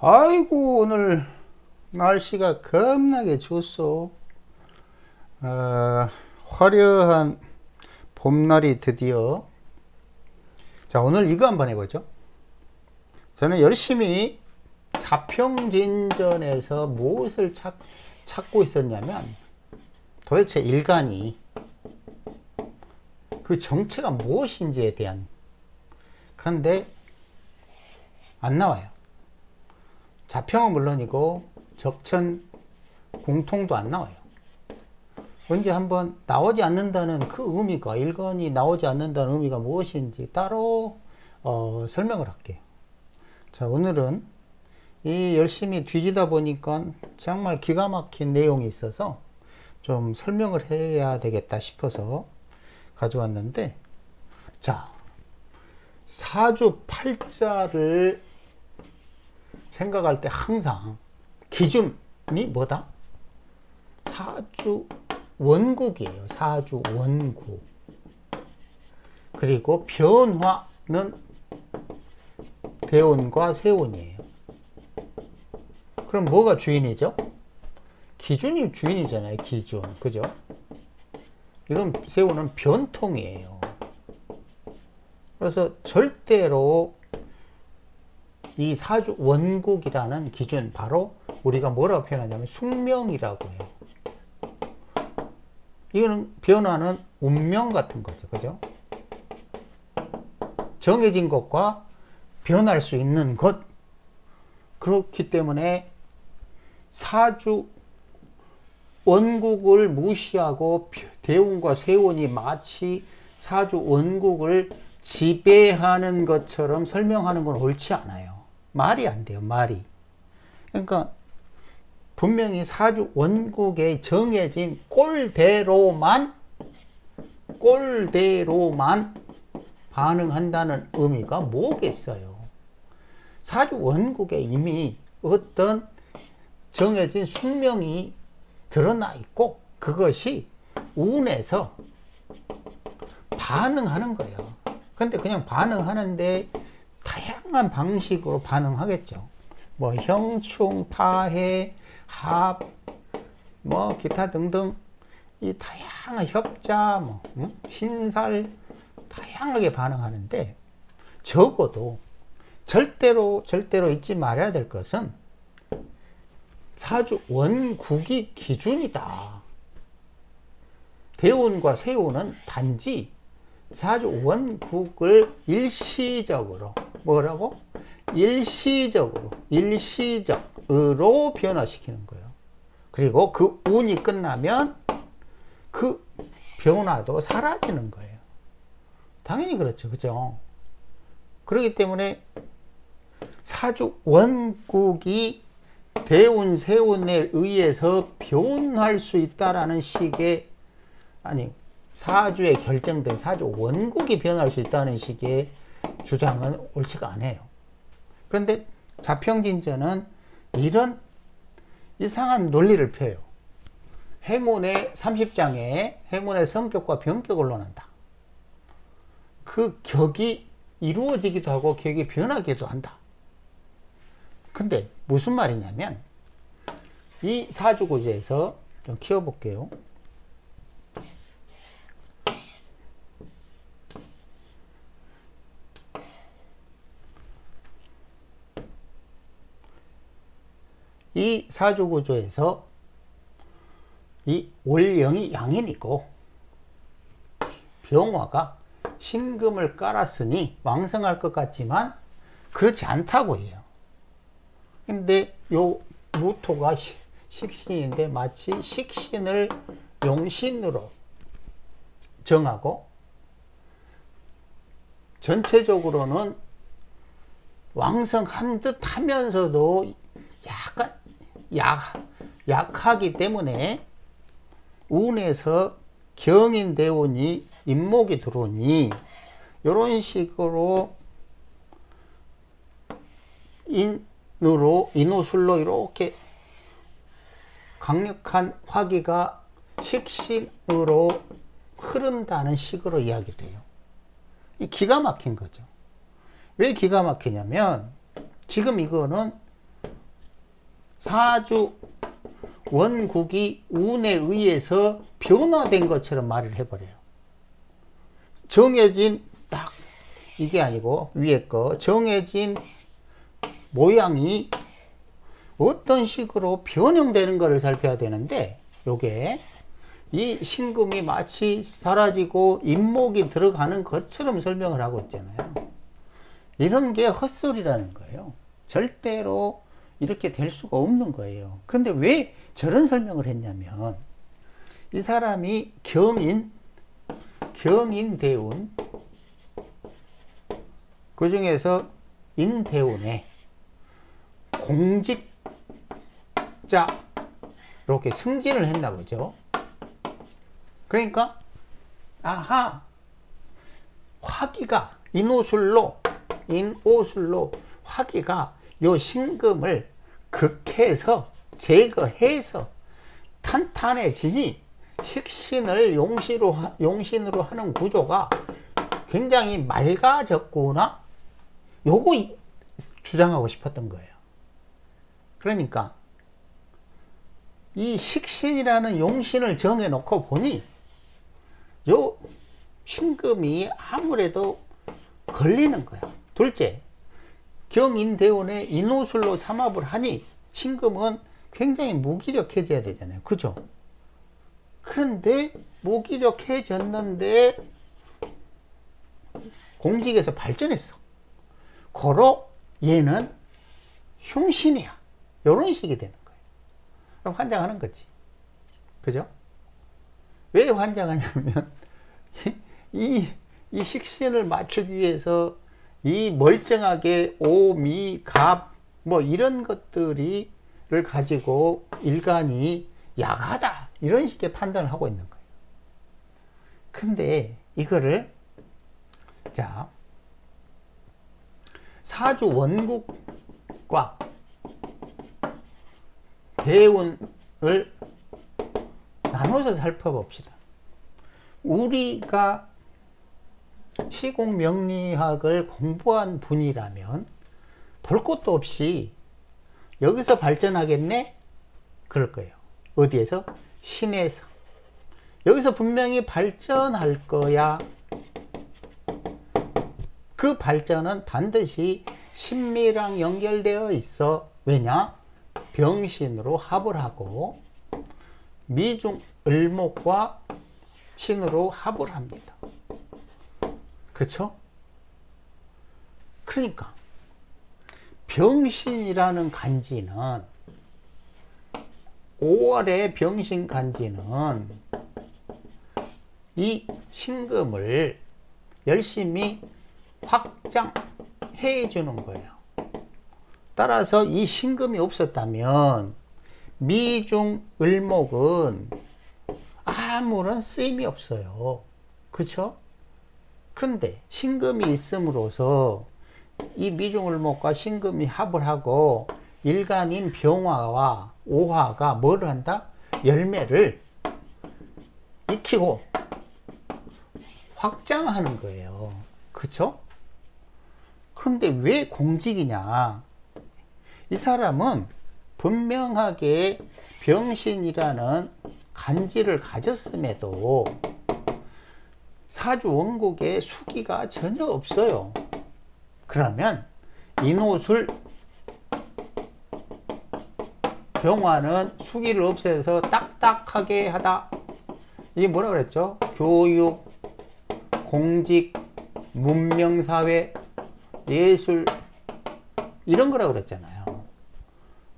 아이고, 오늘 날씨가 겁나게 좋소. 화려한 봄날이 드디어. 자, 오늘 이거 한번 해보죠. 저는 열심히 자평진전에서 무엇을 찾고 있었냐면, 도대체 일간이 그 정체가 무엇인지에 대한. 그런데 안 나와요. 자평은 물론이고 적천 공통도 안 나와요. 언제 한번 나오지 않는다는 그 의미가, 일간이 나오지 않는다는 의미가 무엇인지 따로 설명을 할게요. 자, 오늘은 이 열심히 뒤지다 보니까 정말 기가 막힌 내용이 있어서 좀 설명을 해야 되겠다 싶어서 가져왔는데, 자, 사주팔자를 생각할 때 항상 기준이 뭐다? 사주 원국이에요. 사주 원국. 그리고 변화는 대운과 세운이에요. 그럼 뭐가 주인이죠? 기준이 주인이잖아요. 기준. 그죠? 이건 세운은 변통이에요. 그래서 절대로 이 사주 원국이라는 기준, 바로 우리가 뭐라고 표현하냐면 숙명이라고 해요. 이거는 변화는 운명 같은 거죠. 그죠? 정해진 것과 변할 수 있는 것. 그렇기 때문에 사주 원국을 무시하고 대운과 세운이 마치 사주 원국을 지배하는 것처럼 설명하는 건 옳지 않아요. 말이 안 돼요. 말이. 그러니까 분명히 사주 원국에 정해진 꼴대로만 반응한다는 의미가 뭐겠어요. 사주 원국에 이미 어떤 정해진 숙명이 드러나 있고 그것이 운에서 반응하는 거예요. 근데 그냥 반응하는데 다양한 방식으로 반응하겠죠. 뭐 형충, 파해, 합, 뭐 기타 등등 이 다양한 협자, 신살 다양하게 반응하는데, 적어도 절대로 잊지 말아야 될 것은 사주 원국이 기준이다. 대운과 세운은 단지 사주 원국을 일시적으로 뭐라고? 일시적으로 변화시키는 거예요. 그리고 그 운이 끝나면 그 변화도 사라지는 거예요. 당연히 그렇죠. 그죠? 그렇기 때문에 사주 원국이 대운, 세운에 의해서 변할 수 있다라는 식의, 아니, 사주에 결정된 사주 원국이 변할 수 있다는 식의 주장은 옳지가 않아요. 그런데 자평진전은 이런 이상한 논리를 펴요. 행운의 30장에 행운의 성격과 변격을 논한다. 그 격이 이루어지기도 하고 격이 변하기도 한다. 근데 무슨 말이냐면, 이 사주구조에서 좀 키워볼게요. 이 사주구조에서 이 월령이 양인이고 병화가 신금을 깔았으니 왕성할 것 같지만 그렇지 않다고 해요. 근데 요 무토가 식신인데 마치 식신을 용신으로 정하고 전체적으로는 왕성한 듯 하면서도 약간 약하기 때문에 운에서 경인대운이 인목이 들어오니 이런 식으로 인호술로 이렇게 강력한 화기가 식신으로 흐른다는 식으로 이야기를 해요. 기가 막힌 거죠. 왜 기가 막히냐면 지금 이거는 사주 원국이 운에 의해서 변화된 것처럼 말을 해버려요. 정해진 딱 이게 아니고 위에 거 정해진 모양이 어떤 식으로 변형되는 것을 살펴야 되는데, 요게 이 신금이 마치 사라지고 인목이 들어가는 것처럼 설명을 하고 있잖아요. 이런 게 헛소리라는 거예요. 절대로 이렇게 될 수가 없는 거예요. 그런데 왜 저런 설명을 했냐면, 이 사람이 경인대운, 그 중에서 인대운에 공직자 이렇게 승진을 했나 보죠. 그러니까 아하, 화기가 인오술로 화기가 요 신금을 극해서 제거해서 탄탄해지니 식신을 용신으로 하는 구조가 굉장히 맑아졌구나, 요거 주장하고 싶었던 거예요. 그러니까 이 식신이라는 용신을 정해놓고 보니 요 신금이 아무래도 걸리는 거야. 둘째, 경인대운에 인호술로 삼합을 하니 신금은 굉장히 무기력해져야 되잖아요. 그죠? 그런데 무기력해졌는데 공직에서 발전했어. 고로 얘는 흉신이야. 이런 식이 되는 거예요. 그럼 환장하는 거지. 그죠? 왜 환장하냐면 이 식신을 맞추기 위해서 이 멀쩡하게 오, 미, 갑 뭐 이런 것들을 가지고 일간이 약하다 이런 식의 판단을 하고 있는 거예요. 근데 이거를 자, 사주 원국과 대운을 나눠서 살펴봅시다. 우리가 시공명리학을 공부한 분이라면 볼 것도 없이 여기서 발전하겠네? 그럴 거예요. 어디에서? 신에서. 여기서 분명히 발전할 거야. 그 발전은 반드시 신미랑 연결되어 있어. 왜냐? 병신으로 합을 하고 미중 을목과 신으로 합을 합니다. 그쵸? 그러니까 병신이라는 간지는 5월의 병신 간지는 이 신금을 열심히 확장해 주는 거예요. 따라서 이 신금이 없었다면 미중 을목은 아무런 쓰임이 없어요. 그쵸? 그런데 신금이 있음으로써 이 미중을목과 신금이 합을 하고 일간인 병화와 오화가 뭘 한다? 열매를 익히고 확장하는 거예요. 그쵸? 그런데 왜 공직이냐? 이 사람은 분명하게 병신이라는 간지를 가졌음에도 사주 원국에 수기가 전혀 없어요. 그러면 인호술 병화는 수기를 없애서 딱딱하게 하다. 이게 뭐라 그랬죠? 교육, 공직, 문명사회, 예술 이런 거라 그랬잖아요.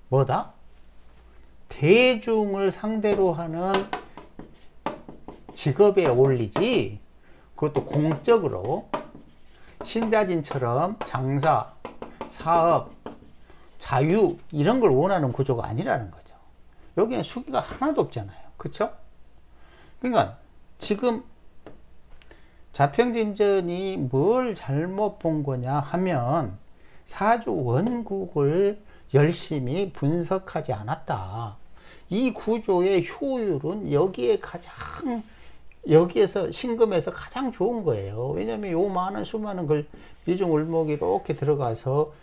뭐다? 대중을 상대로 하는 직업에 어울리지, 그것도 공적으로 신자진처럼 장사, 사업, 자유 이런 걸 원하는 구조가 아니라는 거죠. 여기엔 수기가 하나도 없잖아요. 그쵸? 그러니까 지금 자평진전이 뭘 잘못 본 거냐 하면 사주 원국을 열심히 분석하지 않았다. 이 구조의 효율은 여기에서 신금에서 가장 좋은 거예요. 왜냐하면 요 많은 수많은 걸 미중을목이 이렇게 들어가서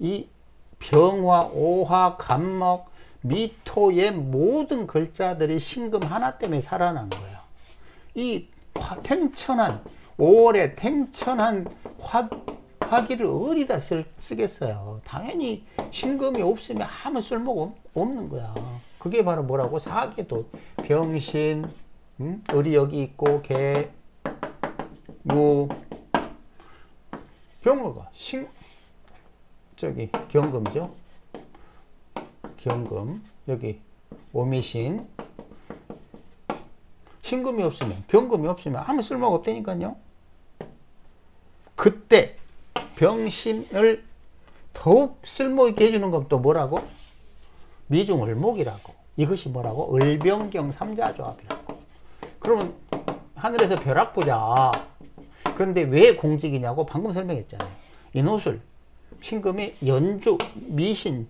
이 병화, 오화, 간목, 미토의 모든 글자들이 신금 하나 때문에 살아난 거야. 이 탱천한 5월에 탱천한 화기를 어디다 쓰겠어요. 당연히 신금이 없으면 아무 쓸모가 없는 거야. 그게 바로 뭐라고? 사계도 병신, 을이 여기 있고 개, 무, 병화가 저기 경금이죠. 경금, 여기 오미신. 신금이 없으면, 경금이 없으면 아무 쓸모가 없다니까요. 그때 병신을 더욱 쓸모있게 해주는 건 또 뭐라고? 미중을목이라고. 이것이 뭐라고? 을병경 삼자조합이라고. 그러면 하늘에서 벼락 보자. 그런데 왜 공직이냐고 방금 설명했잖아요. 인호술, 신금이 연주, 미신,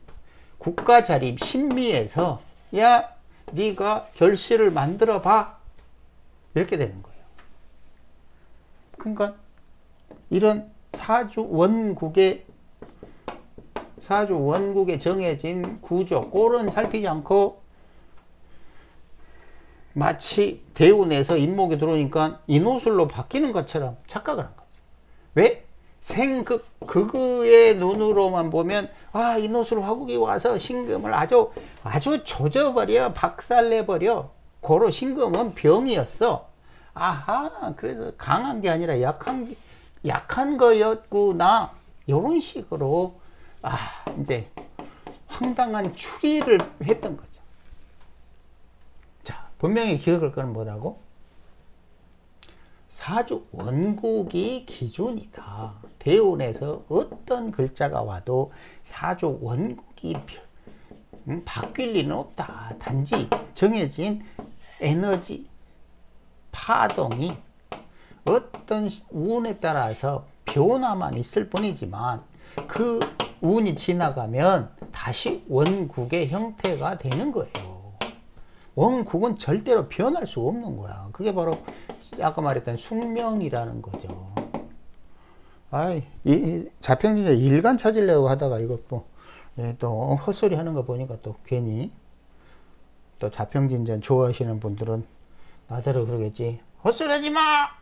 국가자립, 신미에서 야 네가 결실을 만들어 봐. 이렇게 되는 거예요. 그러니까 이런 사주 원국에 정해진 구조, 꼴은 살피지 않고 마치 대운에서 인목이 들어오니까 인호술로 바뀌는 것처럼 착각을 한 거죠. 왜? 극의 눈으로만 보면 인호술 화국이 와서 신금을 아주 조져버려, 박살내버려. 고로 신금은 병이었어. 그래서 강한 게 아니라 약한 거였구나. 이런 식으로 이제 황당한 추리를 했던 거죠. 자, 분명히 기억할 건 뭐라고? 사주 원국이 기준이다. 대운에서 어떤 글자가 와도 사주 원국이 바뀔 리는 없다. 단지 정해진 에너지 파동이 어떤 운에 따라서 변화만 있을 뿐이지만 그 운이 지나가면 다시 원국의 형태가 되는 거예요. 원국은 절대로 변할 수 없는 거야. 그게 바로 아까 말했던 숙명이라는 거죠. 이 자평진전 일간 찾으려고 하다가 이거 또 헛소리 하는 거 보니까 또 괜히 또 자평진전 좋아하시는 분들은 나더러 그러겠지. 헛소리 하지 마!